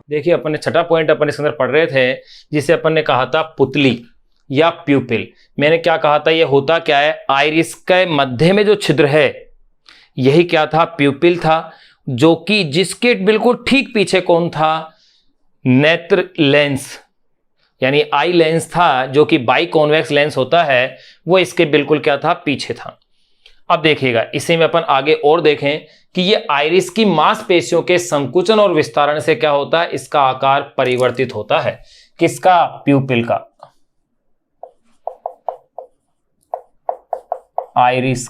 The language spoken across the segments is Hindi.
देखिए अपन ने छठा पॉइंट अपन इसके अंदर पढ़ रहे थे, जिसे अपन ने कहा था पुतली या प्यूपिल। मैंने क्या कहा था, ये होता क्या है, आइरिस के मध्य में जो छिद्र है यही क्या था, प्यूपिल था, जो कि जिसके बिल्कुल ठीक पीछे कौन था, नेत्र लेंस यानी आई लेंस था, जो कि बाई कॉन्वेक्स लेंस होता है, वो इसके बिल्कुल क्या था, पीछे था। अब देखिएगा इसे में अपन आगे और देखें कि ये आइरिस की मांसपेशियों के संकुचन और विस्तारण से क्या होता है, इसका आकार परिवर्तित होता है। किसका, प्यूपिल का। आइरिस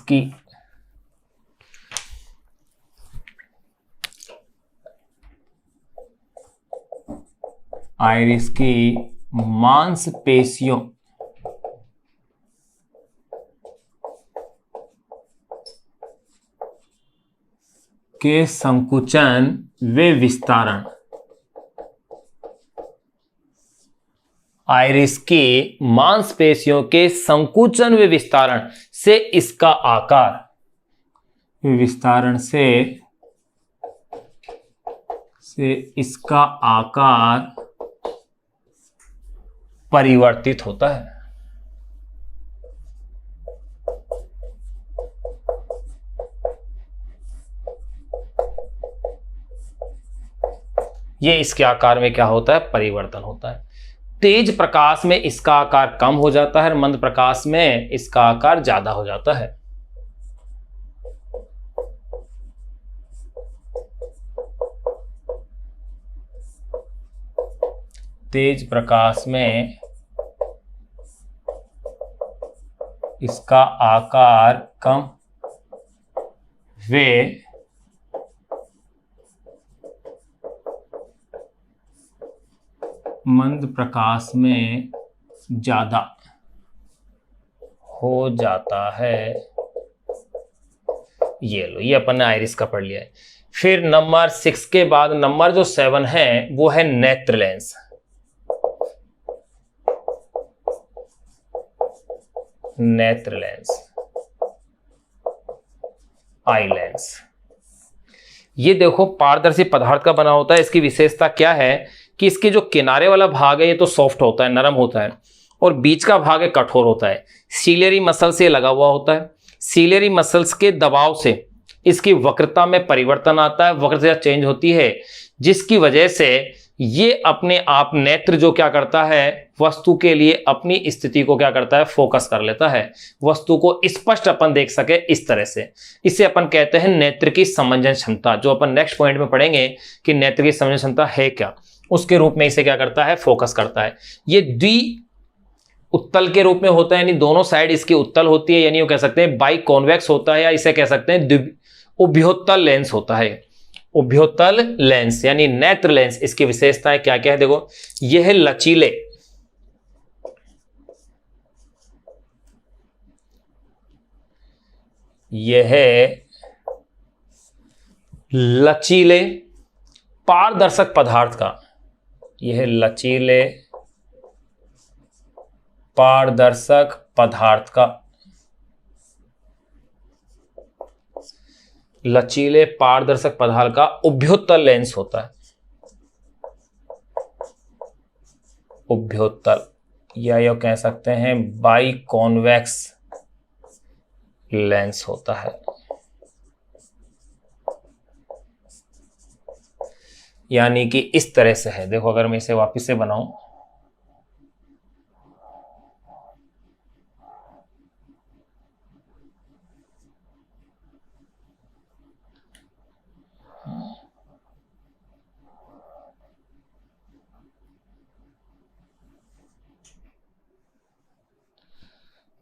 की मांसपेशियों के संकुचन व विस्तारण, आइरिस की मांसपेशियों के संकुचन व विस्तारण से इसका आकार, विस्तारण से इसका आकार परिवर्तित होता है। ये इसके आकार में क्या होता है, परिवर्तन होता है। तेज प्रकाश में इसका आकार कम हो जाता है और मंद प्रकाश में इसका आकार ज्यादा हो जाता है। तेज प्रकाश में इसका आकार कम व मंद प्रकाश में ज्यादा हो जाता है। ये लो, ये अपन ने आइरिस का पढ़ लिया है। फिर नंबर 6 के बाद नंबर जो 7 है वो है नेत्र लेंस। नेत्र लेंस, आई लेंस। ये देखो पारदर्शी पदार्थ का बना होता है। इसकी विशेषता क्या है कि इसके जो किनारे वाला भाग है ये तो सॉफ्ट होता है, नरम होता है, और बीच का भाग है कठोर होता है। सीलियरी मसल से लगा हुआ होता है। सीलियरी मसल्स के दबाव से इसकी वक्रता में परिवर्तन आता है, वक्रता चेंज होती है, जिसकी वजह से ये अपने आप नेत्र जो क्या करता है, वस्तु के लिए अपनी स्थिति को क्या करता है, फोकस कर लेता है, वस्तु को स्पष्ट अपन देख सके इस तरह से। इसे अपन कहते हैं नेत्र की समंजन क्षमता, जो अपन नेक्स्ट पॉइंट में पढ़ेंगे कि नेत्र की समंजन क्षमता है क्या, उसके रूप में इसे क्या करता है, फोकस करता है। ये द्वि उत्तल के रूप में होता है, यानी दोनों साइड इसकी उत्तल होती है, यानी वो कह सकते हैं बाई कॉन्वेक्स होता है, या इसे कह सकते हैं उभयोत्तल लेंस होता है। उभयोत्तल लेंस यानी नेत्र लेंस, इसकी विशेषताएं क्या क्या है, देखो यह लचीले, यह लचीले पारदर्शक पदार्थ का, यह लचीले पारदर्शक पदार्थ का, लचीले पारदर्शक पदार्थ का उभयोत्तल लेंस होता है। उभयोत्तल या यो कह सकते हैं बाई कॉन्वेक्स लेंस होता है। यानी कि इस तरह से है। देखो अगर मैं इसे वापस से बनाऊं,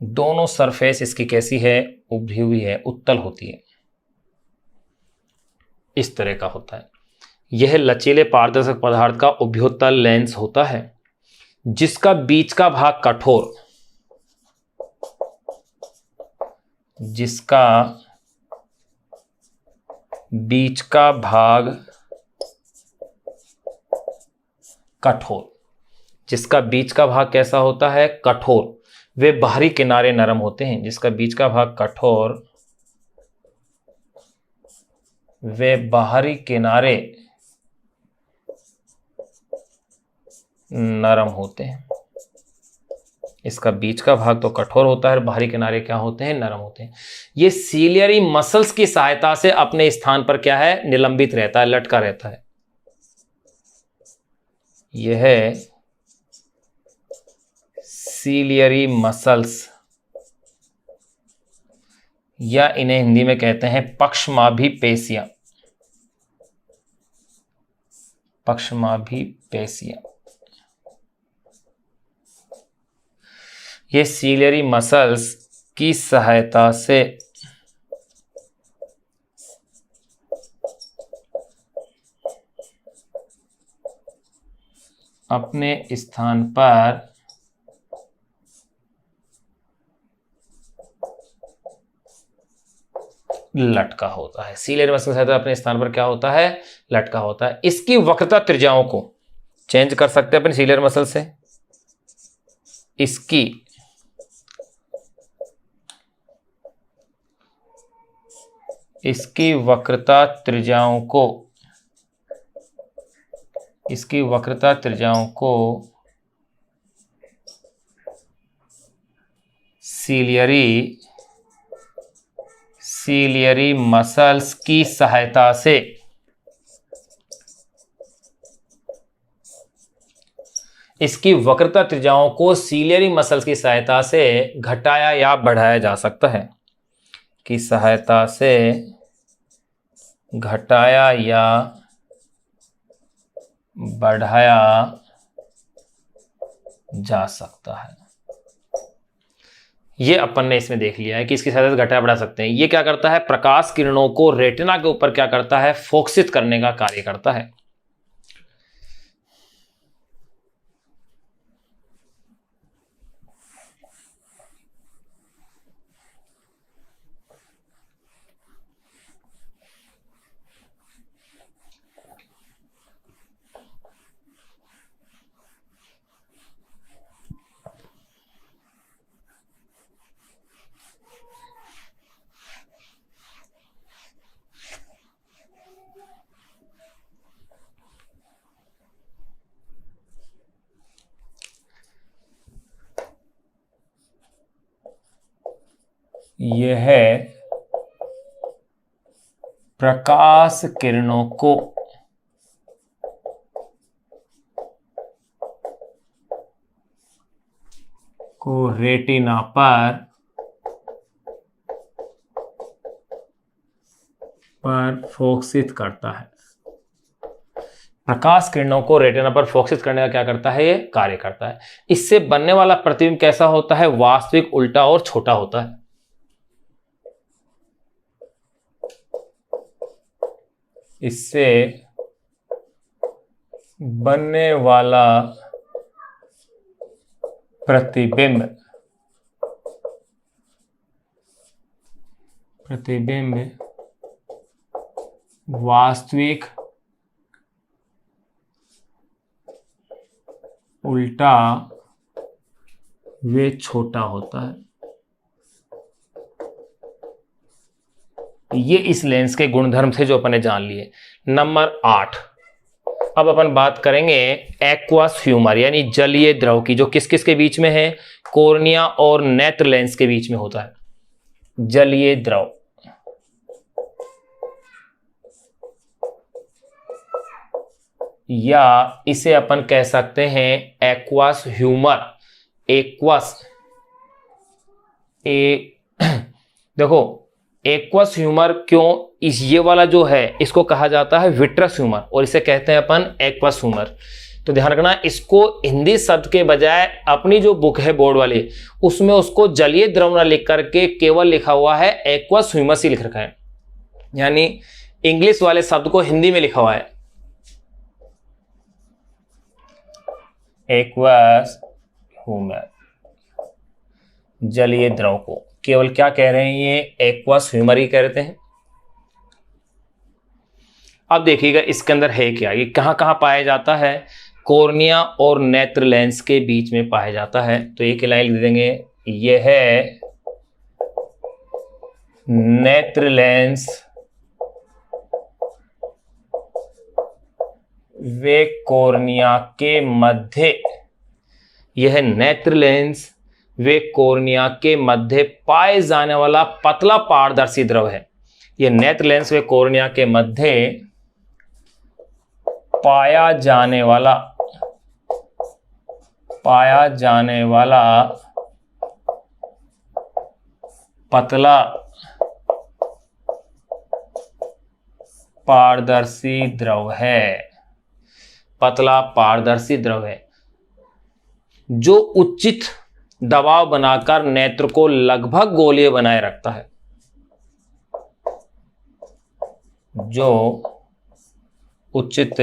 दोनों सरफेस इसकी कैसी है, उभरी हुई है, उत्तल होती है, इस तरह का होता है। यह लचीले पारदर्शक पदार्थ का उभयोत्तल लेंस होता है, जिसका बीच का भाग कठोर, जिसका बीच का भाग कठोर, जिसका बीच का भाग कैसा होता है, कठोर, वे बाहरी किनारे नरम होते हैं। जिसका बीच का भाग कठोर, वे बाहरी किनारे नरम होते हैं। इसका बीच का भाग तो कठोर होता है और बाहरी किनारे क्या होते हैं, नरम होते हैं। ये सीलियरी मसल्स की सहायता से अपने स्थान पर क्या है, निलंबित रहता है, लटका रहता है। यह है सीलियरी मसल्स, या इन्हें हिंदी में कहते हैं पक्षमाभी पेशियां। पक्षमाभी पेशियां, ये सीलियरी मसल्स की सहायता से अपने स्थान पर लटका होता है। सीलियरी मसल की सहायता अपने स्थान पर क्या होता है, लटका होता है। इसकी वक्रता त्रिज्याओं को चेंज कर सकते हैं अपने सीलियर मसल से। इसकी वक्रता त्रिज्याओं को सीलियरी मसल्स की सहायता से इसकी वक्रता त्रिज्याओं को सीलियरी मसल्स की सहायता से घटाया या बढ़ाया जा सकता है, की सहायता से घटाया या बढ़ाया जा सकता है। ये अपन ने इसमें देख लिया है कि इसकी सहायता से घटाया बढ़ा सकते हैं। ये क्या करता है, प्रकाश किरणों को रेटिना के ऊपर क्या करता है, फोकसित करने का कार्य करता है। यह है प्रकाश किरणों को रेटिना पर फोकसित करता है। प्रकाश किरणों को रेटिना पर फोकसित करने का क्या करता है, ये कार्य करता है। इससे बनने वाला प्रतिबिंब कैसा होता है, वास्तविक, उल्टा और छोटा होता है। इससे बनने वाला प्रतिबिंब वास्तविक, उल्टा वे छोटा होता है। ये इस लेंस के गुणधर्म थे जो अपन ने जान लिए। नंबर 8, अब अपन बात करेंगे एक्वस ह्यूमर यानी जलीय द्रव की, जो किस किस के बीच में है, कॉर्निया और नेत्र लेंस के बीच में होता है। जलीय द्रव, या इसे अपन कह सकते हैं एक्वस ह्यूमर। देखो एक्वस ह्यूमर क्यों, इस ये वाला जो है इसको कहा जाता है विट्रस ह्यूमर और इसे कहते हैं अपन एक्वस ह्यूमर। तो ध्यान रखना, इसको हिंदी शब्द के बजाय अपनी जो बुक है बोर्ड वाली उसमें उसको जलीय द्रव ना लिख करके केवल लिखा हुआ है एक्वस ह्यूमस ही लिख रखा है, यानी इंग्लिश वाले शब्द को हिंदी में लिखा हुआ है एक्वस ह्यूमर। जलीय द्रव को केवल क्या कह रहे हैं, ये एक्वस ह्यूमर ही कहते हैं। अब देखिएगा इसके अंदर है क्या, ये कहां कहां पाया जाता है, कॉर्निया और नेत्र लेंस के बीच में पाया जाता है। तो एक लाइन लिख देंगे, ये है नेत्र लेंस वे कॉर्निया के मध्य, यह नेत्र लेंस वे कॉर्निया के मध्य पाए जाने वाला पतला पारदर्शी द्रव है। यह नेत्र लेंस वे कॉर्निया के मध्य पाया जाने वाला पतला पारदर्शी द्रव है। पतला पारदर्शी द्रव है जो उचित दबाव बनाकर नेत्र को लगभग गोलीय बनाए रखता है। जो उचित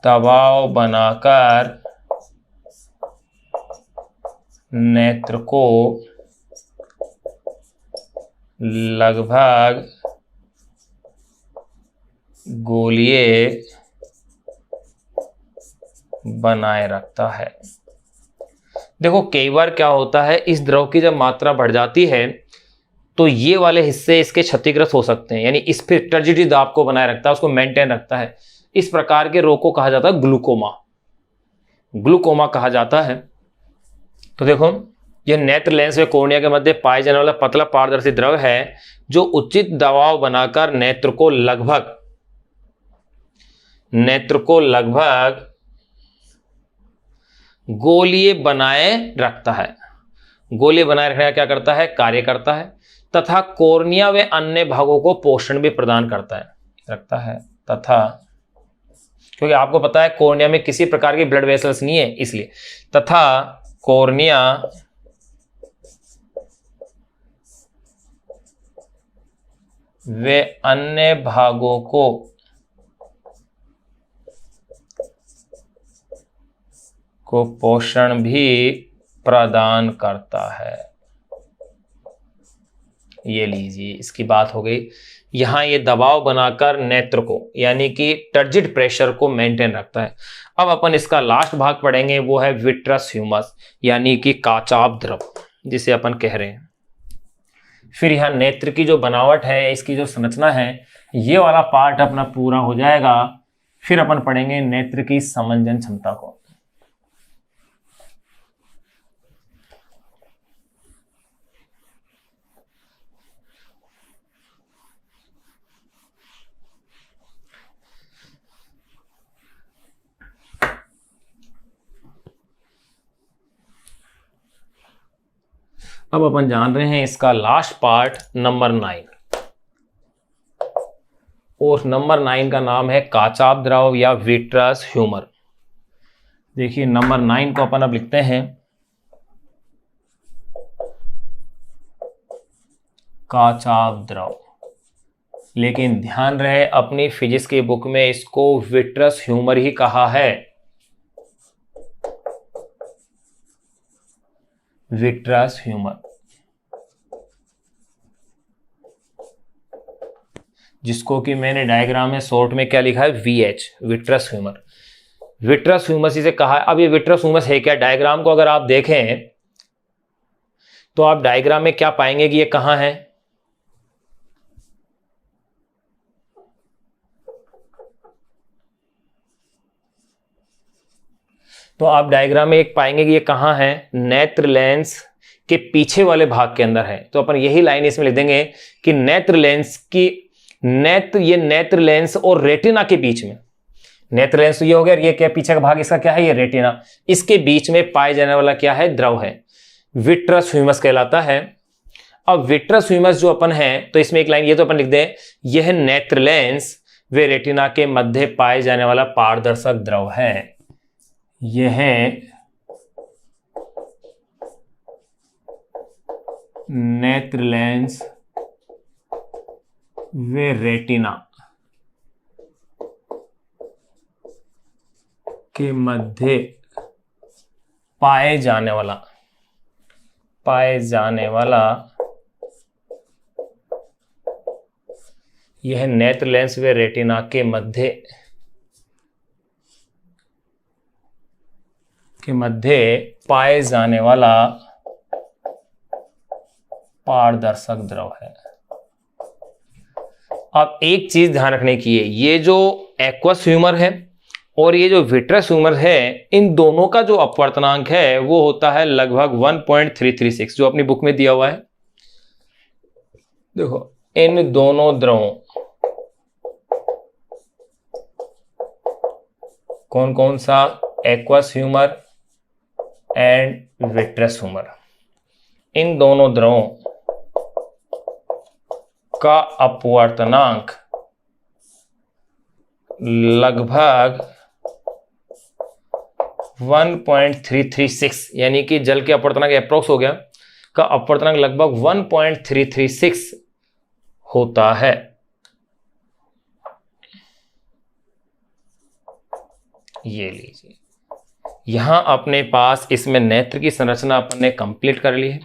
दबाव बनाकर नेत्र को लगभग गोलीय बनाए रखता है। देखो कई बार क्या होता है, इस द्रव की जब मात्रा बढ़ जाती है तो ये वाले हिस्से इसके क्षतिग्रस्त हो सकते हैं, यानी इस पर टर्जिडी दाब को बनाए रखता है, उसको मेंटेन रखता है। इस प्रकार के रोग को कहा जाता है ग्लूकोमा कहा जाता है। तो देखो यह नेत्र लेंस व कॉर्निया के मध्य पाए जाने वाला पतला पारदर्शी द्रव है जो उचित दबाव बनाकर नेत्र को लगभग गोलीय बनाए रखता है। गोलीय बनाए रखने का क्या करता है, कार्य करता है, तथा कॉर्निया व अन्य भागों को पोषण भी प्रदान रखता है। तथा क्योंकि आपको पता है कॉर्निया में किसी प्रकार की ब्लड वेसल्स नहीं है, इसलिए तथा कॉर्निया वे अन्य भागों को पोषण भी प्रदान करता है। ये लीजिए, इसकी बात हो गई। यहां ये दबाव बनाकर नेत्र को यानी कि टर्जिड प्रेशर को मेंटेन रखता है। अब अपन इसका लास्ट भाग पढ़ेंगे, वो है विट्रस ह्यूमस यानी कि काचाभ द्रव जिसे अपन कह रहे हैं। फिर यहां नेत्र की जो बनावट है, इसकी जो संरचना है, ये वाला पार्ट अपना पूरा हो जाएगा। फिर अपन पढ़ेंगे नेत्र की समंजन क्षमता को। अब अपन जान रहे हैं इसका लास्ट पार्ट नंबर 9, और नंबर 9 का नाम है काचाभ द्रव या विट्रस ह्यूमर। देखिए नंबर 9 को अपन अब लिखते हैं काचाभ द्रव, लेकिन ध्यान रहे अपनी फिजिक्स की बुक में इसको विट्रस ह्यूमर ही कहा है। विट्रस ह्यूमर, जिसको कि मैंने डायग्राम में शॉर्ट में क्या लिखा है, VH, vitreous humour. Vitreous humus इसे कहा है। अब ये विट्रस ह्यूमस है क्या? डायग्राम को अगर आप देखें तो आप डायग्राम में क्या पाएंगे कि ये कहां है? तो आप डायग्राम में एक पाएंगे कि ये कहां है, नेत्र लेंस के पीछे वाले भाग के अंदर है। तो अपन यही लाइन इसमें लिख देंगे कि नेत्र लेंस की ये नेत्र लेंस और रेटिना के बीच में, नेत्र लेंस तो ये हो गया, ये क्या पीछे का भाग इसका क्या है, ये रेटिना, इसके बीच में पाए जाने वाला क्या है, द्रव है, विट्रस ह्यूमस कहलाता है। अब विट्रस ह्यूमस जो अपन है, तो इसमें एक लाइन ये तो अपन लिख दें, यह नेत्र लेंस वे रेटिना के मध्य पाए जाने वाला पारदर्शक द्रव है। यह नेत्र लेंस वे रेटिना के मध्य पाए जाने वाला यह नेत्र लेंस वे रेटिना के मध्य पाए जाने वाला पारदर्शक द्रव है। अब एक चीज ध्यान रखने की है, ये जो एक्वस ह्यूमर है और ये जो विट्रस ह्यूमर है, इन दोनों का जो अपवर्तनांक है वो होता है लगभग 1.336, जो अपनी बुक में दिया हुआ है। देखो इन दोनों द्रवों, कौन कौन सा, aqueous humour and vitreous humour, इन दोनों द्रवों का अपवर्तनांक लगभग 1.336, यानी कि जल के अपवर्तनांक अप्रोक्स हो गया, का अपवर्तनांक लगभग 1.336 होता है। ये लीजिए, यहां अपने पास इसमें नेत्र की संरचना अपन ने कंप्लीट कर ली है।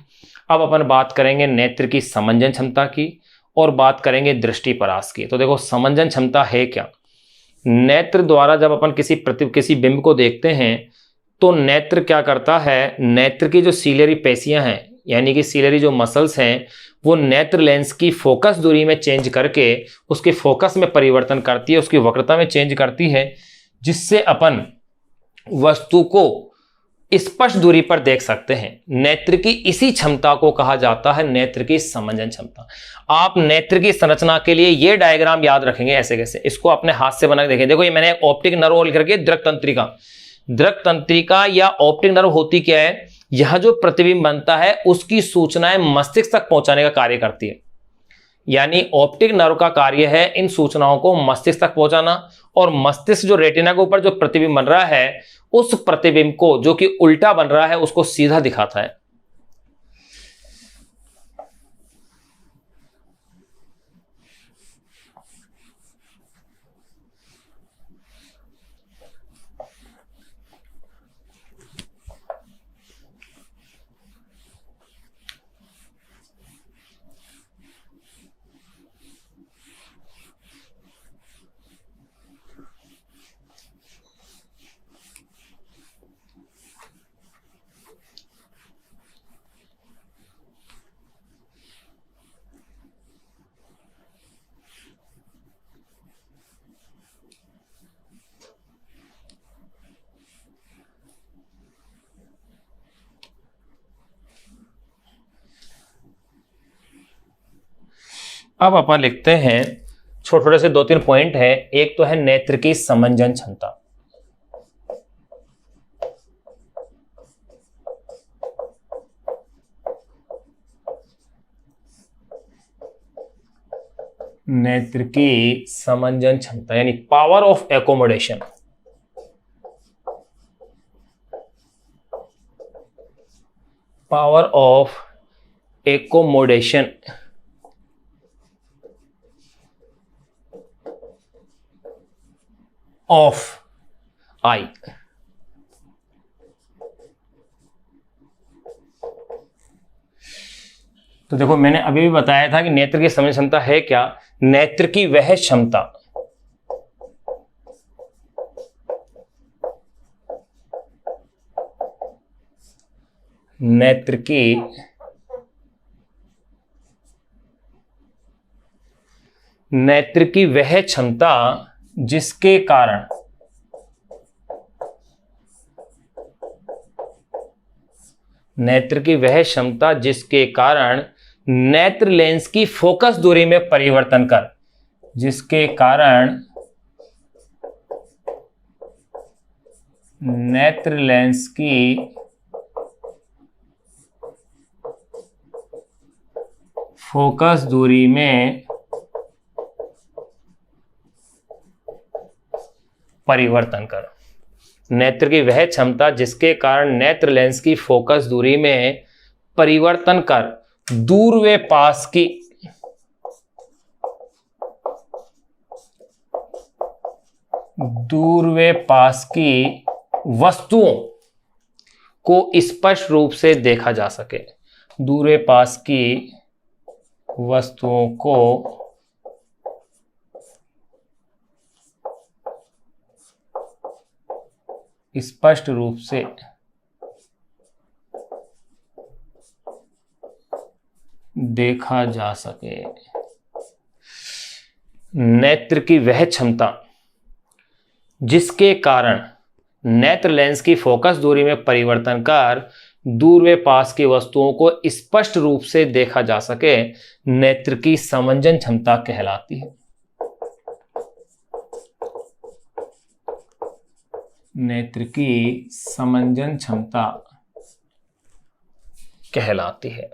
अब अपन बात करेंगे नेत्र की समंजन क्षमता की और बात करेंगे दृष्टि परास की। तो देखो समंजन क्षमता है क्या। नेत्र द्वारा जब अपन किसी बिंब को देखते हैं तो नेत्र क्या करता है, नेत्र की जो सीलियरी पेशियां हैं, यानी कि सीलियरी जो मसल्स हैं, वो नेत्र लेंस की फोकस दूरी में चेंज करके उसके फोकस में परिवर्तन करती है, उसकी वक्रता में चेंज करती है, जिससे अपन वस्तु को स्पष्ट दूरी पर देख सकते हैं। नेत्र की इसी क्षमता को कहा जाता है नेत्र की समंजन क्षमता। आप नेत्र की संरचना के लिए ये डायग्राम याद रखेंगे ऐसे कैसे, इसको अपने हाथ से बना के देखें। देखो ये मैंने ऑप्टिक नर्व लिख रखी है, दृक तंत्रिका। दृक तंत्रिका या ऑप्टिक नर्व होती क्या है, यह जो प्रतिबिंब बनता है उसकी सूचनाएं मस्तिष्क तक पहुंचाने का कार्य करती है। यानी ऑप्टिक नर्व का कार्य है इन सूचनाओं को मस्तिष्क तक पहुंचाना, और मस्तिष्क जो रेटिना के ऊपर जो प्रतिबिंब बन रहा है उस प्रतिबिंब को, जो कि उल्टा बन रहा है, उसको सीधा दिखाता है। अब अपन लिखते हैं छोटे छोटे से 2-3 पॉइंट है। एक तो है नेत्र की समंजन क्षमता। नेत्र की समंजन क्षमता यानी power of accommodation. Power of accommodation of eye. तो देखो मैंने अभी भी बताया था कि नेत्र की समझ क्षमता है क्या, नेत्र की वह क्षमता नेत्र की वह क्षमता जिसके कारण नेत्र की वह क्षमता जिसके कारण नेत्र लेंस की फोकस दूरी में परिवर्तन कर, जिसके कारण नेत्र लेंस की फोकस दूरी में परिवर्तन कर। नेत्र की वह क्षमता जिसके कारण नेत्र लेंस की फोकस दूरी में परिवर्तन कर दूर व पास की वस्तुओं को स्पष्ट रूप से देखा जा सके। दूर व पास की वस्तुओं को स्पष्ट रूप से देखा जा सके। नेत्र की वह क्षमता जिसके कारण नेत्र लेंस की फोकस दूरी में परिवर्तन कर दूर व पास की वस्तुओं को स्पष्ट रूप से देखा जा सके, नेत्र की समंजन क्षमता कहलाती है। नेत्र की समंजन क्षमता कहलाती है।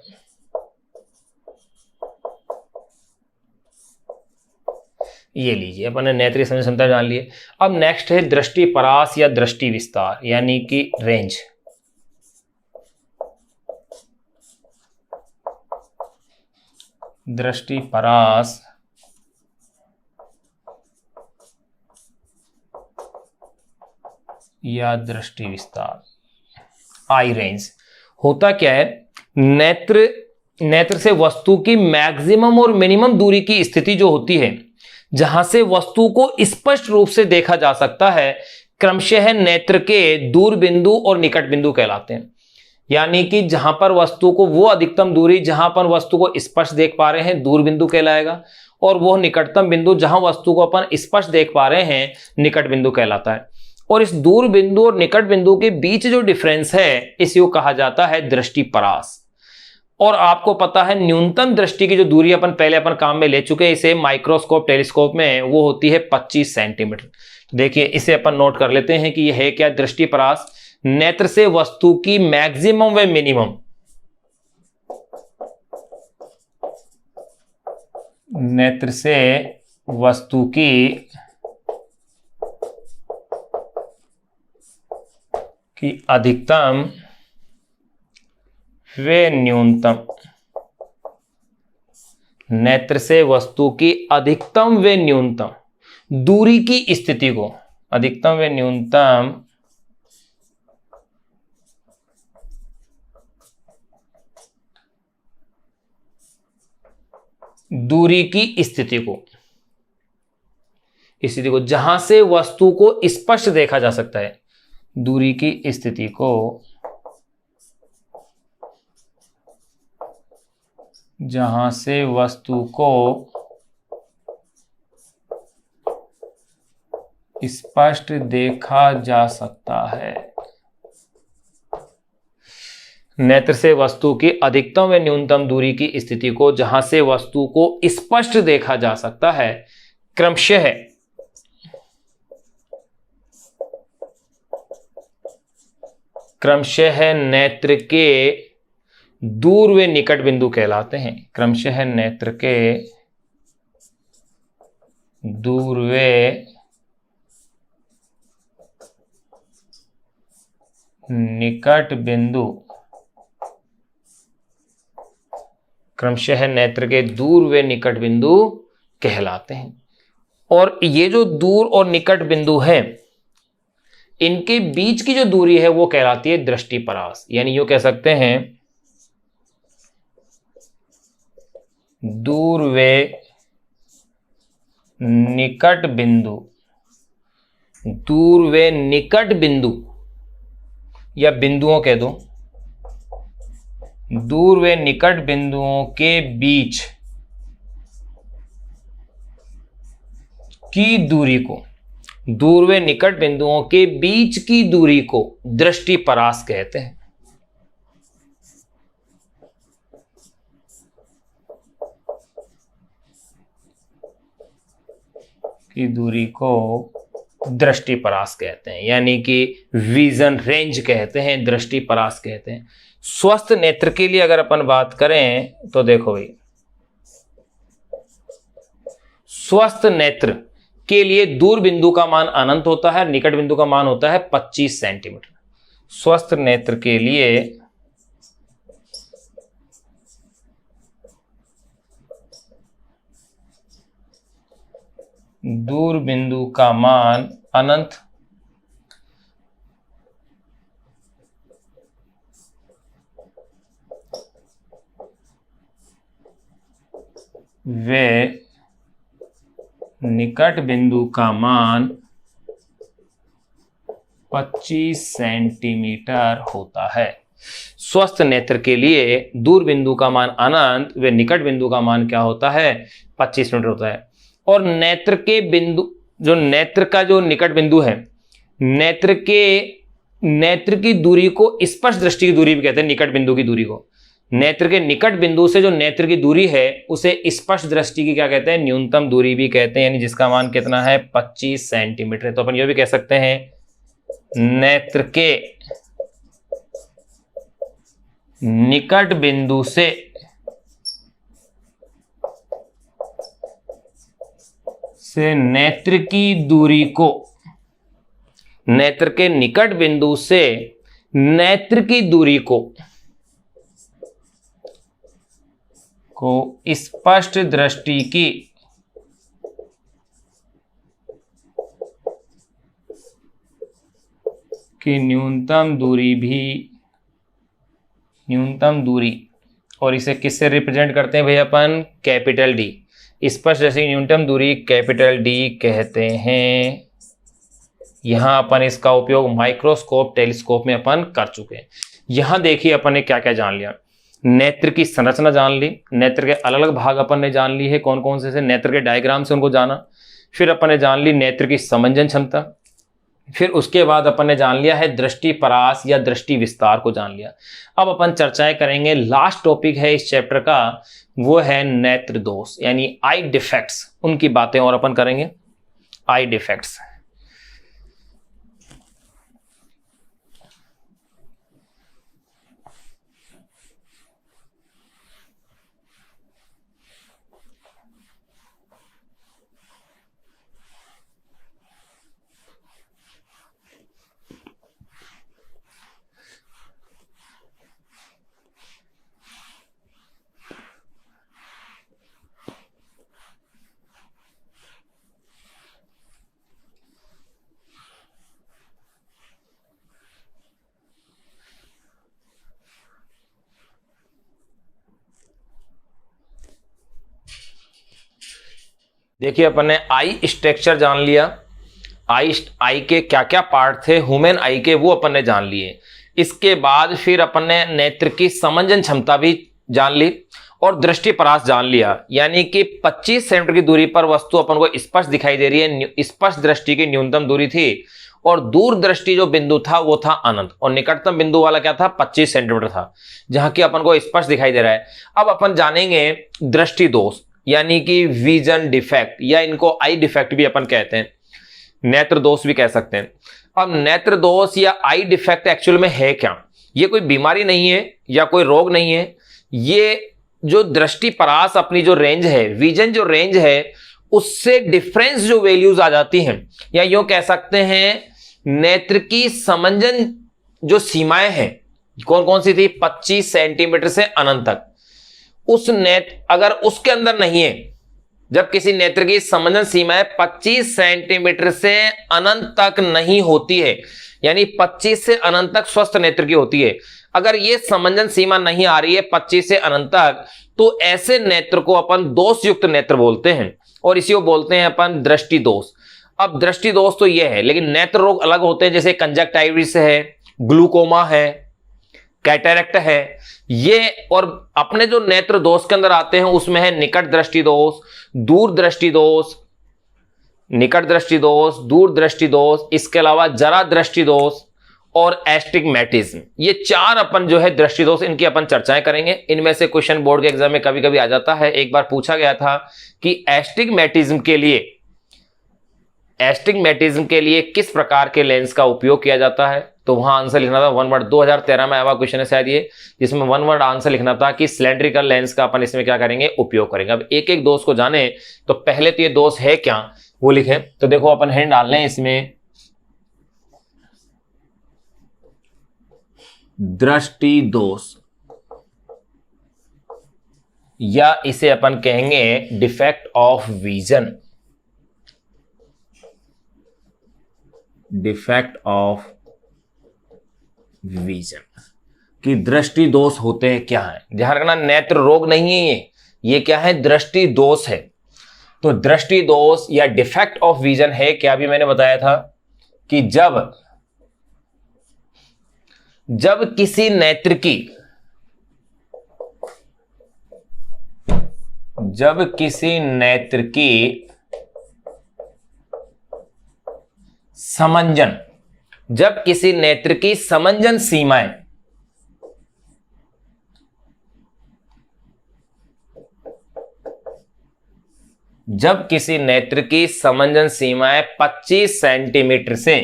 ये लीजिए, अपन ने नेत्र की समंजन क्षमता जान ली है। अब नेक्स्ट है दृष्टि परास या दृष्टि विस्तार यानी कि रेंज। दृष्टि परास या दृष्टि विस्तार, आई रेंज। होता क्या है, नेत्र से वस्तु की मैक्सिमम और मिनिमम दूरी की स्थिति जो होती है, जहां से वस्तु को स्पष्ट रूप से देखा जा सकता है, क्रमशः नेत्र के दूर बिंदु और निकट बिंदु कहलाते हैं। यानी कि जहां पर वस्तु को, वो अधिकतम दूरी जहां पर वस्तु को स्पष्ट देख पा रहे हैं, दूर बिंदु कहलाएगा, और वो निकटतम बिंदु जहां वस्तु को अपन स्पष्ट देख पा रहे हैं, निकट बिंदु कहलाता है। और इस दूर बिंदु और निकट बिंदु के बीच जो डिफरेंस है, इसे कहा जाता है दृष्टि परास। और आपको पता है न्यूनतम दृष्टि की जो दूरी अपन काम में ले चुके हैं, इसे माइक्रोस्कोप टेलीस्कोप में, वो होती है 25 सेंटीमीटर। तो देखिए, इसे अपन नोट कर लेते हैं कि यह है क्या, दृष्टि परास। नेत्र से वस्तु की मैक्सिमम व मिनिमम, नेत्र से वस्तु की अधिकतम व न्यूनतम, नेत्र से वस्तु की अधिकतम व न्यूनतम दूरी की स्थिति को, अधिकतम व न्यूनतम दूरी की स्थिति को, जहां से वस्तु को स्पष्ट देखा जा सकता है, दूरी की स्थिति को जहां से वस्तु को स्पष्ट देखा जा सकता है। नेत्र से वस्तु की अधिकतम व न्यूनतम दूरी की स्थिति को जहां से वस्तु को स्पष्ट देखा जा सकता है, क्रमशः नेत्र के दूर व निकट बिंदु कहलाते हैं। क्रमशः नेत्र के दूर व निकट बिंदु, क्रमशः नेत्र के दूर व निकट बिंदु कहलाते हैं। और ये जो दूर और निकट बिंदु है, इनके बीच की जो दूरी है वो कहलाती है दृष्टि परास। यानी यूं कह सकते हैं, दूर व निकट बिंदु, दूर व निकट बिंदु या बिंदुओं कह दो, दूर व निकट बिंदुओं के बीच की दूरी को, दूर व निकट बिंदुओं के बीच की दूरी को दृष्टि परास कहते हैं। की दूरी को दृष्टि परास कहते हैं, यानी कि विजन रेंज कहते हैं, दृष्टि परास कहते हैं। स्वस्थ नेत्र के लिए अगर अपन बात करें तो देखो भाई, स्वस्थ नेत्र के लिए दूर बिंदु का मान अनंत होता है, निकट बिंदु का मान होता है 25 सेंटीमीटर। स्वस्थ नेत्र के लिए दूर बिंदु का मान अनंत व निकट बिंदु का मान 25 सेंटीमीटर होता है। स्वस्थ नेत्र के लिए दूर बिंदु का मान अनंत व निकट बिंदु का मान क्या होता है, 25 सेंटीमीटर होता है। और नेत्र के बिंदु, जो नेत्र का जो निकट बिंदु है, नेत्र की दूरी को स्पर्श दृष्टि की दूरी भी कहते हैं। निकट बिंदु की दूरी को, नेत्र के निकट बिंदु से जो नेत्र की दूरी है उसे स्पर्श दृष्टि की क्या कहते हैं? न्यूनतम दूरी भी कहते हैं, यानी जिसका मान कितना है? 25 सेंटीमीटर। तो अपन ये भी कह सकते हैं नेत्र के निकट बिंदु से नेत्र की दूरी को, नेत्र के निकट बिंदु से नेत्र की दूरी को स्पष्ट दृष्टि की न्यूनतम दूरी, और इसे किससे रिप्रेजेंट करते हैं भैया अपन? Capital D. स्पष्ट दृष्टि की न्यूनतम दूरी कैपिटल डी कहते हैं। यहां अपन इसका उपयोग माइक्रोस्कोप, टेलीस्कोप में अपन कर चुके हैं। यहां देखिए अपन ने क्या क्या जान लिया। नेत्र की संरचना जान ली, नेत्र के अलग अलग भाग अपन ने जान ली है कौन कौन से नेत्र के डायग्राम से उनको जाना। फिर अपन ने जान ली नेत्र की समंजन क्षमता। फिर उसके बाद अपन ने जान लिया है दृष्टि परास या दृष्टि विस्तार को जान लिया। अब अपन चर्चाएं करेंगे, लास्ट टॉपिक है इस चैप्टर का, वो है नेत्र दोष यानी आई डिफेक्ट्स, उनकी बातें और अपन करेंगे। आई डिफेक्ट्स, देखिए अपन ने आई स्ट्रक्चर जान लिया, आई के क्या क्या पार्ट थे ह्यूमन आई के, वो अपन ने जान लिए। इसके बाद फिर अपन ने नेत्र की समंजन क्षमता भी जान ली और दृष्टि परास जान लिया, यानी कि 25 सेंटीमीटर की दूरी पर वस्तु अपन को स्पष्ट दिखाई दे रही है। स्पष्ट दृष्टि की न्यूनतम दूरी थी और दूर दृष्टि जो बिंदु था वो था अनंत, और निकटतम बिंदु वाला क्या था? 25 सेंटीमीटर था, जहां की अपन को स्पष्ट दिखाई दे रहा है। अब अपन जानेंगे दृष्टि दोष यानी कि विजन डिफेक्ट, या इनको आई डिफेक्ट भी अपन कहते हैं, नेत्र दोष भी कह सकते हैं। अब नेत्र दोष या आई डिफेक्ट एक्चुअल में है क्या? ये कोई बीमारी नहीं है या कोई रोग नहीं है। ये जो दृष्टि परास अपनी जो रेंज है, विजन जो रेंज है, उससे डिफरेंस जो वैल्यूज आ जाती हैं, या यूं कह सकते हैं नेत्र की समंजन जो सीमाएं हैं, कौन कौन सी थी? 25 सेंटीमीटर से अनंत तक। उस नेत्र अगर उसके अंदर नहीं है, जब किसी नेत्र की समंजन सीमाएं 25 सेंटीमीटर से अनंत तक नहीं होती है, यानी 25 से अनंत तक स्वस्थ नेत्र की होती है, अगर ये समंजन सीमा नहीं आ रही है 25 से अनंत तक, तो ऐसे नेत्र को अपन दोष युक्त नेत्र बोलते हैं, और इसी को बोलते हैं अपन दृष्टि दोष। अब दृष्टि दोष तो ये है, लेकिन नेत्र रोग अलग होते हैं, जैसे कंजक्टाइविस है, ग्लूकोमा है, कैटरेक्ट है ये। और अपने जो नेत्र दोष के अंदर आते हैं उसमें है निकट दृष्टि दोष, दूर दृष्टि दोष, निकट दृष्टि दोष, दूर दृष्टि दोष, इसके अलावा जरा दृष्टि दोष और एस्टिग्मेटिज्म। ये चार अपन जो है दृष्टि दोष, इनकी अपन चर्चाएं करेंगे। इनमें से क्वेश्चन बोर्ड के एग्जाम में कभी कभी आ जाता है। एक बार पूछा गया था कि एस्टिग्मेटिज्म के लिए किस प्रकार के लेंस का उपयोग किया जाता है, तो वहां आंसर लिखना था वन वर्ड। 2013 में आया हुआ क्वेश्चन है शायद ये, जिसमें वन वर्ड आंसर लिखना था कि सिलेंड्रिकल लेंस का अपन इसमें क्या करेंगे? उपयोग करेंगे। अब एक एक दोष को जाने, तो पहले तो ये दोष है क्या वो लिखें। तो देखो अपन हैंड डाल लें इसमें, दृष्टि दोष, या इसे अपन कहेंगे defect of vision, defect of vision कि दृष्टि दोष होते हैं क्या है। ध्यान रखना, नेत्र रोग नहीं है ये क्या है? दृष्टि दोष है। तो दृष्टि दोष या डिफेक्ट ऑफ विजन है क्या? अभी मैंने बताया था कि जब किसी नेत्र की समंजन, जब किसी नेत्र की समंजन सीमाएं जब किसी नेत्र की समंजन सीमाएं 25 सेंटीमीटर से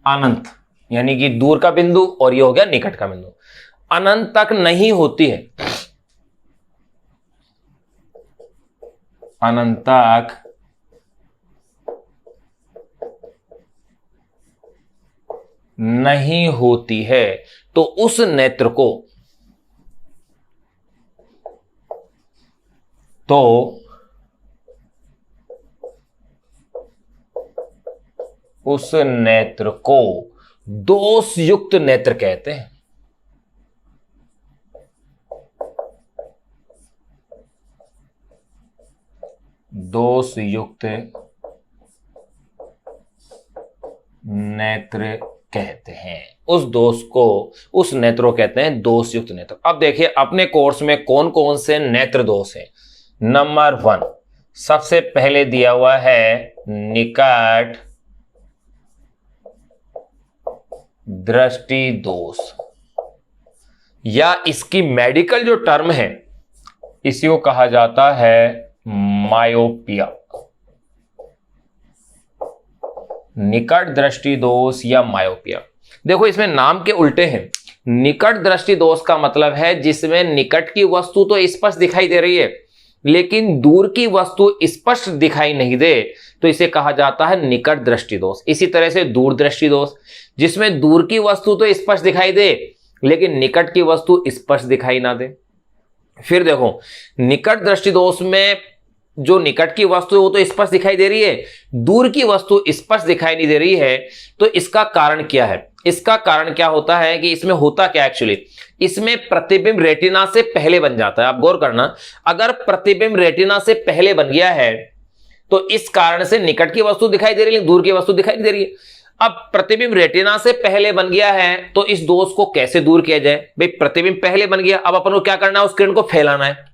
अनंत, यानी कि दूर का बिंदु और ये हो गया निकट का बिंदु, अनंत तक नहीं होती है, अनंत तक नहीं होती है, तो उस नेत्र को उस नेत्र को दोष युक्त नेत्र कहते हैं। दोष युक्त नेत्र कहते हैं, उस दोष को, उस नेत्र को कहते हैं दोष युक्त नेत्र। अब देखिए अपने कोर्स में कौन कौन से नेत्र दोष हैं। नंबर 1 सबसे पहले दिया हुआ है निकट दृष्टि दोष, या इसकी मेडिकल जो टर्म है इसी को कहा जाता है मायोपिया। निकट दृष्टि दोष या मायोपिया। देखो इसमें नाम के उल्टे हैं। निकट दृष्टि दोष का मतलब है जिसमें निकट की वस्तु तो स्पष्ट दिखाई दे रही है लेकिन दूर की वस्तु स्पष्ट दिखाई नहीं दे, तो इसे कहा जाता है निकट दृष्टि दोष। इसी तरह से दूर दृष्टि दोष, जिसमें दूर की वस्तु तो स्पष्ट दिखाई दे लेकिन निकट की वस्तु स्पष्ट दिखाई ना दे। फिर देखो निकट दृष्टि दोष में जो निकट की वस्तु है वो तो स्पष्ट दिखाई दे रही है, दूर की वस्तु स्पष्ट दिखाई नहीं दे रही है, तो इसका कारण क्या है? इसका कारण क्या होता है कि इसमें होता क्या एक्चुअली, इसमें प्रतिबिंब रेटिना से पहले बन जाता है। आप गौर करना, अगर प्रतिबिंब रेटिना से पहले बन गया है तो इस कारण से निकट की वस्तु दिखाई दे रही है, दूर की वस्तु दिखाई नहीं दे रही है। अब प्रतिबिंब रेटिना से पहले बन गया है तो इस दोष को कैसे दूर किया जाए? भाई प्रतिबिंब पहले बन गया, अब अपन को क्या करना है? उस किरण को फैलाना है,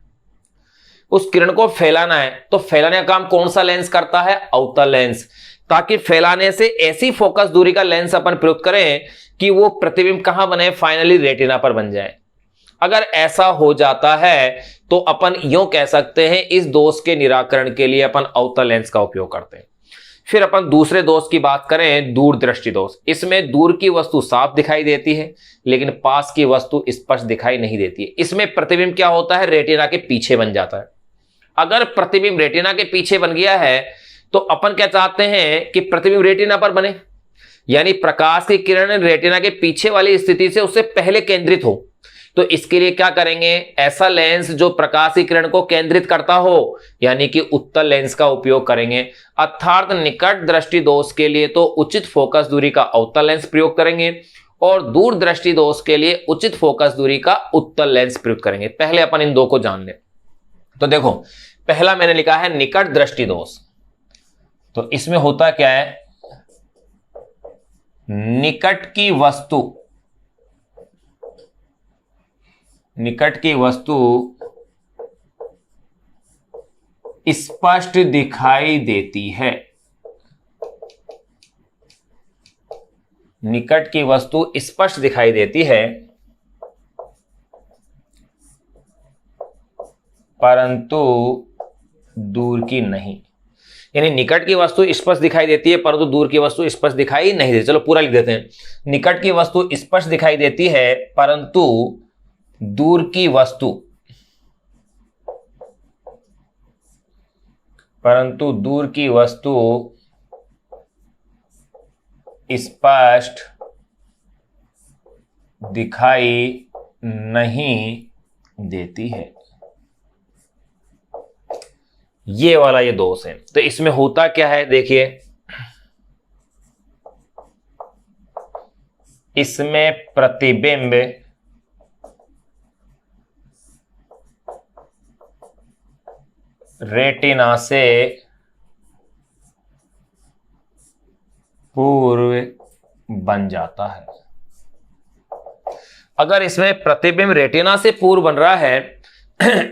उस किरण को फैलाना है। तो फैलाने का काम कौन सा लेंस करता है? अवतल लेंस। ताकि फैलाने से ऐसी फोकस दूरी का लेंस अपन प्रयुक्त करें कि वो प्रतिबिंब कहां बने? फाइनली रेटिना पर बन जाए। अगर ऐसा हो जाता है तो अपन यूं कह सकते हैं इस दोष के निराकरण के लिए अपन अवतल लेंस का उपयोग करते हैं। फिर अपन दूसरे दोष की बात करें, दूर दृष्टि दोष। इसमें दूर की वस्तु साफ दिखाई देती है लेकिन पास की वस्तु स्पष्ट दिखाई नहीं देती है। इसमें प्रतिबिंब क्या होता है? रेटिना के पीछे बन जाता है। अगर प्रतिबिंब रेटिना के पीछे बन गया है तो अपन क्या चाहते हैं कि प्रतिबिंब रेटिना पर बने, यानी प्रकाश की किरण रेटिना के पीछे वाली स्थिति से उससे पहले केंद्रित हो। तो इसके लिए क्या करेंगे? ऐसा लेंस जो प्रकाश की किरण को केंद्रित करता हो, यानी कि उत्तल लेंस का उपयोग करेंगे। अर्थात निकट दृष्टि दोष के लिए तो उचित फोकस दूरी का अवतल लेंस प्रयोग करेंगे और दूर दृष्टि दोष के लिए उचित फोकस दूरी का उत्तल लेंस प्रयोग करेंगे। पहले अपन इन दो को जान लें। तो देखो पहला मैंने लिखा है निकट दृष्टि दोष। तो इसमें होता क्या है? निकट की वस्तु स्पष्ट दिखाई देती है। निकट की वस्तु स्पष्ट दिखाई देती है परंतु दूर की नहीं। यानी निकट की वस्तु स्पष्ट दिखाई देती है परंतु दूर की वस्तु स्पष्ट दिखाई नहीं देती। चलो पूरा लिख देते हैं। निकट की वस्तु स्पष्ट दिखाई देती है परंतु दूर की वस्तु स्पष्ट दिखाई नहीं देती है। ये वाला ये दोष है। तो इसमें होता क्या है? देखिए इसमें प्रतिबिंब रेटिना से पूर्व बन जाता है। अगर इसमें प्रतिबिंब रेटिना से पूर्व बन रहा है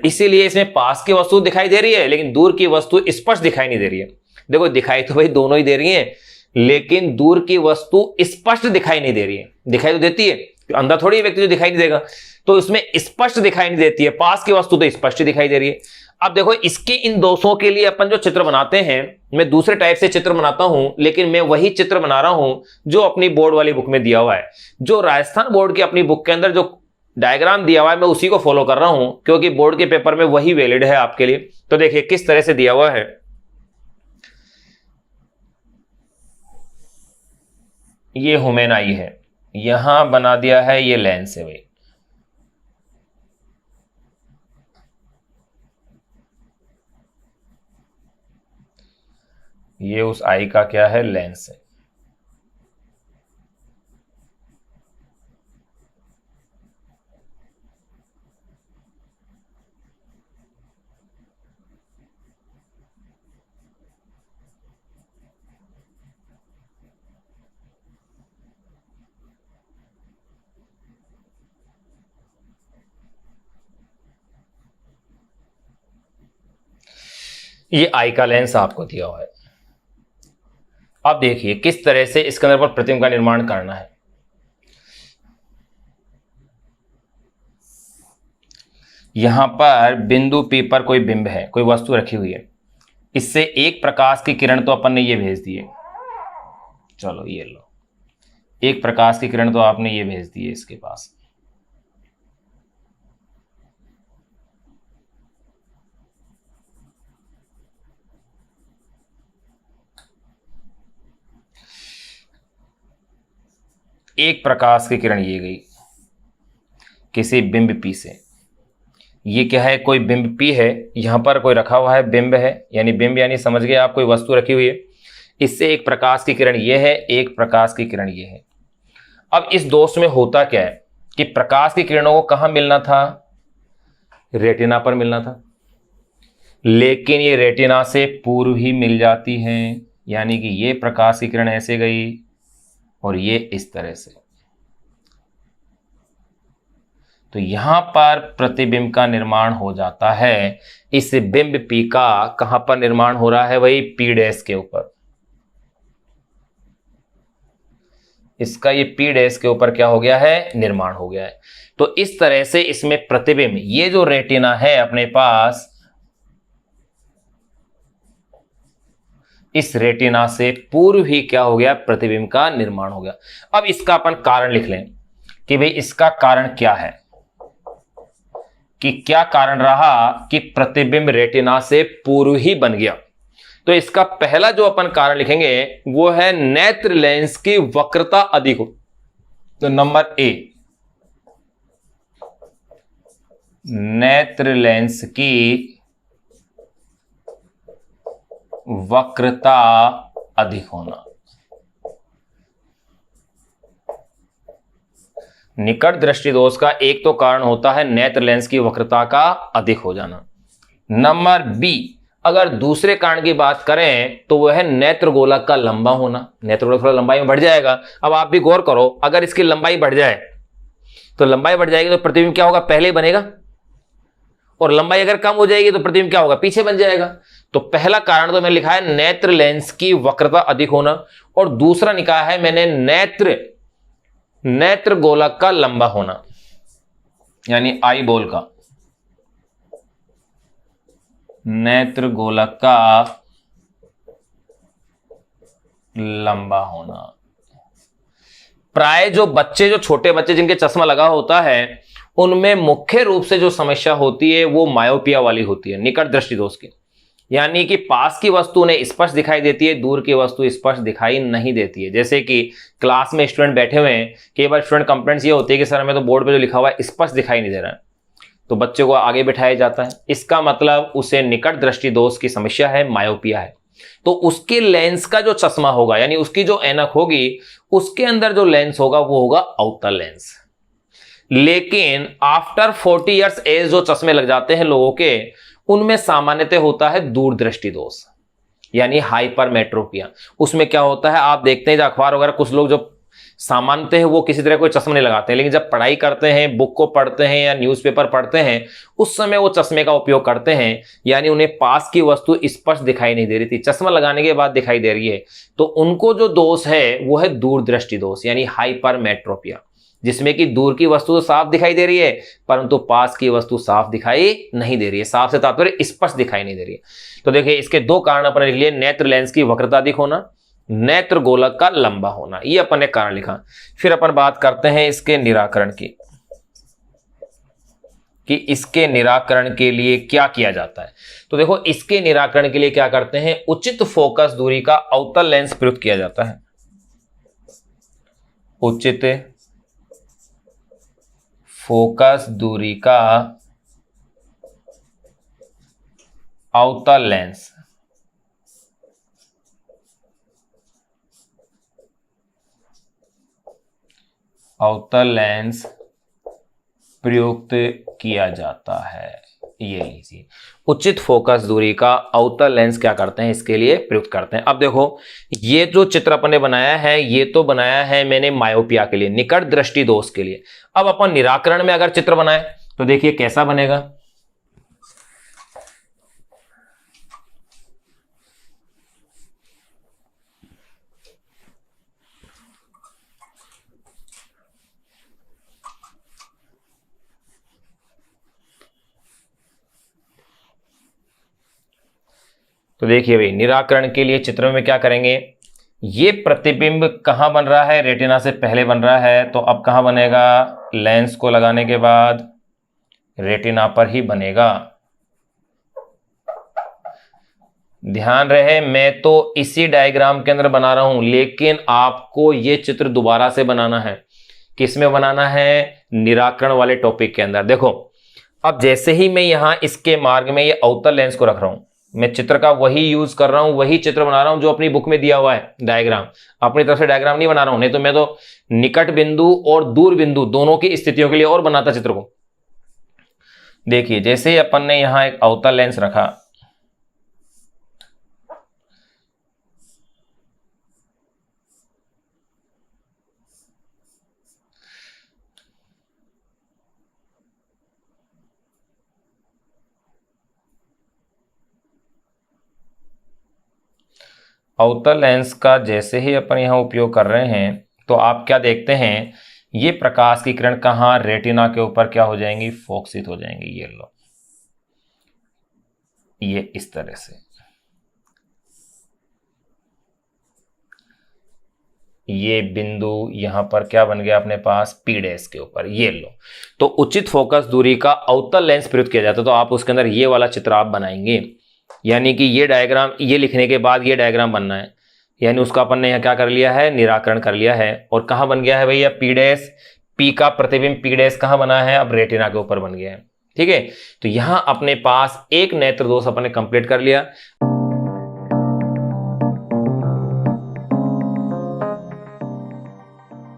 इसीलिए इसमें पास की वस्तु दिखाई दे रही है लेकिन दूर की वस्तु स्पष्ट दिखाई नहीं दे रही है। देखो दिखाई तो भाई दोनों ही दे रही है, लेकिन दूर की वस्तु स्पष्ट दिखाई नहीं दे रही है। दिखाई तो देती है, अंदर थोड़ी व्यक्ति जो दिखाई नहीं देगा, तो इसमें स्पष्ट दिखाई नहीं देती है। पास की वस्तु तो स्पष्ट दिखाई दे रही है। अब देखो इसके इन दोषों के लिए अपन जो चित्र बनाते हैं, मैं दूसरे टाइप से चित्र बनाता हूं, लेकिन मैं वही चित्र बना रहा हूं जो अपनी बोर्ड वाली बुक में दिया हुआ है। जो राजस्थान बोर्ड की अपनी बुक के अंदर जो डायग्राम दिया हुआ है मैं उसी को फॉलो कर रहा हूं, क्योंकि बोर्ड के पेपर में वही वैलिड है आपके लिए। तो देखिए किस तरह से दिया हुआ है। ये हुमेन आई है, यहां बना दिया है ये लेंस है भाई। ये उस आई का क्या है, लेंस है। ये आई का लेंस आपको दिया हुआ है। अब देखिए किस तरह से इसके अंदर पर प्रतिबिंब का निर्माण करना है। यहां पर बिंदु P पर कोई बिंब है, कोई वस्तु रखी हुई है। इससे एक प्रकाश की किरण तो अपन ने ये भेज दी है, चलो ये लो, एक प्रकाश की किरण तो आपने ये भेज दी है इसके पास। एक प्रकाश की किरण ये गई किसी बिंब P से। ये क्या है, कोई बिंब P है, यहां पर कोई रखा हुआ है बिंब है, यानी बिंब यानी समझ गए आप, कोई वस्तु रखी हुई है। इससे एक प्रकाश की किरण ये है, एक प्रकाश की किरण ये है। अब इस दोष में होता क्या है कि प्रकाश की किरणों को कहां मिलना था, रेटिना पर मिलना था, लेकिन ये रेटिना से पूर्व ही मिल जाती है। यानी कि ये प्रकाश की किरण ऐसे गई और ये इस तरह से। तो यहां पर प्रतिबिंब का निर्माण हो जाता है। इस बिंब P का कहां पर निर्माण हो रहा है, वही P डैश के ऊपर। इसका ये P डैश के ऊपर क्या हो गया है, निर्माण हो गया है। तो इस तरह से इसमें प्रतिबिंब, ये जो रेटिना है अपने पास, इस रेटिना से पूर्व ही क्या हो गया, प्रतिबिंब का निर्माण हो गया। अब इसका अपन कारण लिख लें कि भाई इसका कारण क्या है, कि क्या कारण रहा कि प्रतिबिंब रेटिना से पूर्व ही बन गया। तो इसका पहला जो अपन कारण लिखेंगे वो है नेत्र लेंस की वक्रता अधिक हो। तो नंबर ए, नेत्र लेंस की वक्रता अधिक होना। निकट दृष्टि दोष का एक तो कारण होता है नेत्र लेंस की वक्रता का अधिक हो जाना। नंबर बी, अगर दूसरे कारण की बात करें तो वह है नेत्र गोलक का लंबा होना। नेत्र गोलक थोड़ा लंबाई में बढ़ जाएगा। अब आप भी गौर करो, अगर इसकी लंबाई बढ़ जाए तो लंबाई बढ़ जाएगी तो प्रतिबिंब क्या होगा, पहले ही बनेगा, और लंबाई अगर कम हो जाएगी तो प्रतिबिंब क्या होगा, पीछे बन जाएगा। तो पहला कारण तो मैंने लिखा है नेत्र लेंस की वक्रता अधिक होना, और दूसरा निकाला है मैंने नेत्र गोलक का लंबा होना, यानी आई बॉल का, नेत्र गोलक का लंबा होना। प्राय जो बच्चे, जो छोटे बच्चे जिनके चश्मा लगा होता है, उनमें मुख्य रूप से जो समस्या होती है वो मायोपिया वाली होती है, निकट दृष्टि दोष की। यानी कि पास की वस्तु उन्हें स्पष्ट दिखाई देती है, दूर की वस्तु स्पष्ट दिखाई नहीं देती है। जैसे कि क्लास में स्टूडेंट बैठे हुए हैं, कई बार स्टूडेंट कंप्लेंट्स ये होती है कि सर हमें तो बोर्ड पे जो लिखा हुआ है स्पष्ट दिखाई नहीं दे रहा है, तो बच्चे को आगे बिठाया जाता है। इसका मतलब उसे निकट दृष्टि दोष की समस्या है, मायोपिया है। तो उसके लेंस का जो चश्मा होगा, यानी उसकी जो ऐनक होगी, उसके अंदर जो लेंस होगा वो होगा अवतल लेंस। लेकिन आफ्टर 40 ईयर्स एज जो चश्मे लग जाते हैं लोगों के, उनमें सामान्यतः होता है दूरदृष्टि दोष, यानी हाइपरमेट्रोपिया। उसमें क्या होता है, आप देखते हैं अखबार वगैरह, कुछ लोग जो सामान्यतः वो किसी तरह कोई चश्मा नहीं लगाते हैं, लेकिन जब पढ़ाई करते हैं, बुक को पढ़ते हैं या न्यूज़पेपर पढ़ते हैं, उस समय वो चश्मे का उपयोग करते हैं, यानी उन्हें पास की वस्तु स्पष्ट दिखाई नहीं दे रही थी, चश्मा लगाने के बाद दिखाई दे रही है। तो उनको जो दोष है वो है दूरदृष्टि दोष, यानी हाइपरमेट्रोपिया, जिसमें कि दूर की वस्तु तो साफ दिखाई दे रही है परंतु पास की वस्तु साफ दिखाई नहीं दे रही है। साफ से तात्पर्य स्पष्ट दिखाई नहीं दे रही है। तो देखिए इसके दो कारण अपन लिख लिए, नेत्र लेंस की वक्रता अधिक होना, नेत्र गोलक का लंबा होना, ये अपन ने कारण लिखा। फिर अपन बात करते हैं इसके निराकरण की, कि इसके निराकरण के लिए क्या किया जाता है। तो देखो इसके निराकरण के लिए क्या करते हैं, उचित फोकस दूरी का अवतल लेंस प्रयुक्त किया जाता है। उचित फोकस दूरी का अवतल लेंस प्रयुक्त किया जाता है। ये लीजिए, उचित फोकस दूरी का अवतल लेंस क्या करते हैं, इसके लिए प्रयुक्त करते हैं। अब देखो ये जो चित्र अपन ने बनाया है, ये तो बनाया है मैंने मायोपिया के लिए, निकट दृष्टि दोष के लिए। अब अपन निराकरण में अगर चित्र बनाए तो देखिए कैसा बनेगा। तो देखिए भाई, निराकरण के लिए चित्र में क्या करेंगे, ये प्रतिबिंब कहां बन रहा है, रेटिना से पहले बन रहा है, तो अब कहां बनेगा, लेंस को लगाने के बाद रेटिना पर ही बनेगा। ध्यान रहे मैं तो इसी डायग्राम के अंदर बना रहा हूं, लेकिन आपको ये चित्र दोबारा से बनाना है। किसमें बनाना है, निराकरण वाले टॉपिक के अंदर। देखो अब जैसे ही मैं यहां इसके मार्ग में ये अवतल लेंस को रख रहा हूं, मैं चित्र का वही यूज कर रहा हूं, वही चित्र बना रहा हूं जो अपनी बुक में दिया हुआ है डायग्राम। अपनी तरफ से डायग्राम नहीं बना रहा हूं, नहीं तो मैं तो निकट बिंदु और दूर बिंदु दोनों की स्थितियों के लिए और बनाता चित्र को। देखिए जैसे ही अपन ने यहां एक अवतल लेंस रखा, अवतल लेंस का जैसे ही अपन यहां उपयोग कर रहे हैं तो आप क्या देखते हैं, ये प्रकाश की किरण कहां, रेटिना के ऊपर क्या हो जाएंगी, फोकसित हो जाएंगी। ये लो, ये इस तरह से, ये बिंदु यहां पर क्या बन गया अपने पास, पी डैश के ऊपर। ये लो, तो उचित फोकस दूरी का अवतल लेंस प्रयुक्त किया जाता है। तो आप उसके अंदर ये वाला चित्र आप बनाएंगे, यानी कि ये डायग्राम, ये लिखने के बाद ये डायग्राम बनना है, यानी उसका अपन ने यहाँ क्या कर लिया है, निराकरण कर लिया है। और कहाँ बन गया है भैया, पी डैश, पी का प्रतिबिंब पी डैश कहाँ बना है, अब रेटिना के ऊपर बन गया है। ठीक है, तो यहाँ अपने पास एक नेत्र दोष अपन ने कंप्लीट कर लिया।